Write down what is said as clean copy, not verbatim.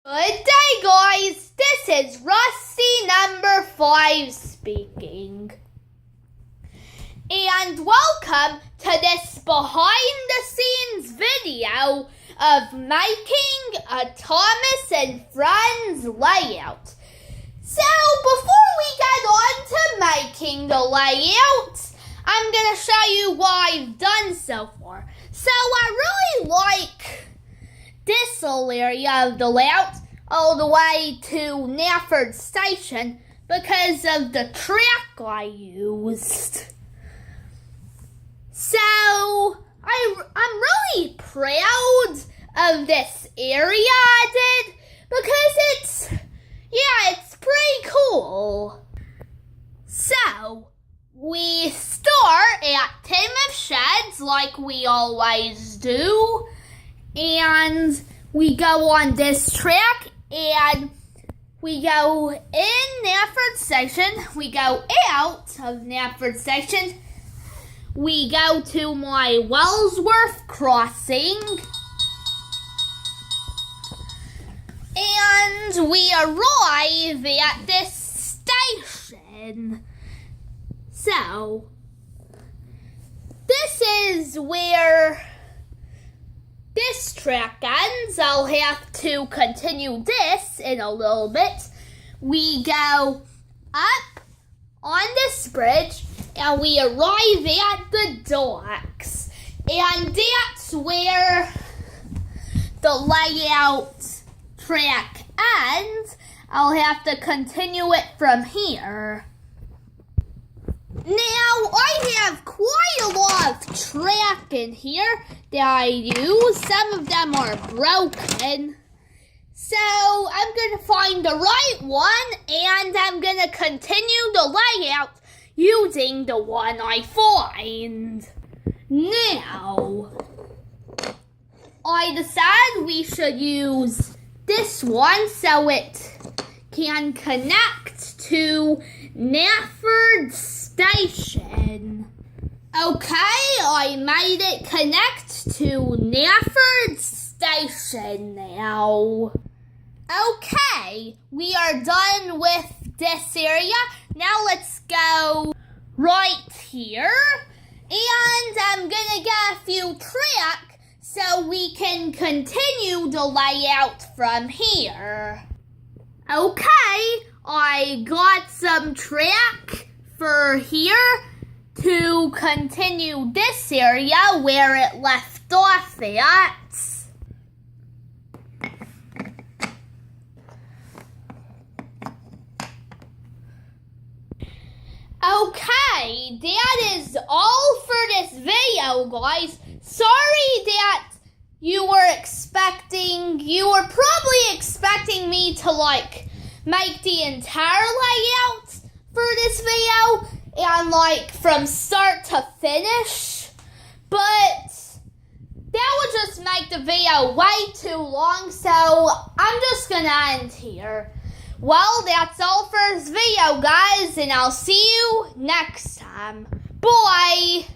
Good day, guys. This is Rusty number 5 speaking. And welcome to this behind-the-scenes video of making a Thomas and Friends layout. So, before we get on to making the layout, I'm going to show you what I've done so far. So, I really like this little area of the layout all the way to Nafford Station because of the track I used. So, I'm really proud of this area I did because it's pretty cool. So, we start at Tim of Sheds like we always do. And we go on this track and we go in Nafford Station. We go out of Nafford Station. We go to my Wellsworth crossing. And we arrive at this station. So, this is where this track ends. I'll have to continue this in a little bit. We go up on this bridge and we arrive at the docks. And that's where the layout track ends. I'll have to continue it from here. Now, I have quite a lot of track in here that I use. Some of them are broken. So, I'm going to find the right one, and I'm going to continue the layout using the one I find. Now, I decided we should use this one so it can connect to Nafford Station. Okay, I made it connect to Nafford Station now. Okay, we are done with this area. Now let's go right here. And I'm gonna get a few track so we can continue the layout from here. Okay, I got some track for here to continue this area where it left off at. Okay, that is all for this video, guys. Sorry that you were probably expecting me to make the entire layout for this video and from start to finish, but that would just make the video way too long, so I'm just gonna end here. Well, that's all for this video, guys, and I'll see you next time. Bye!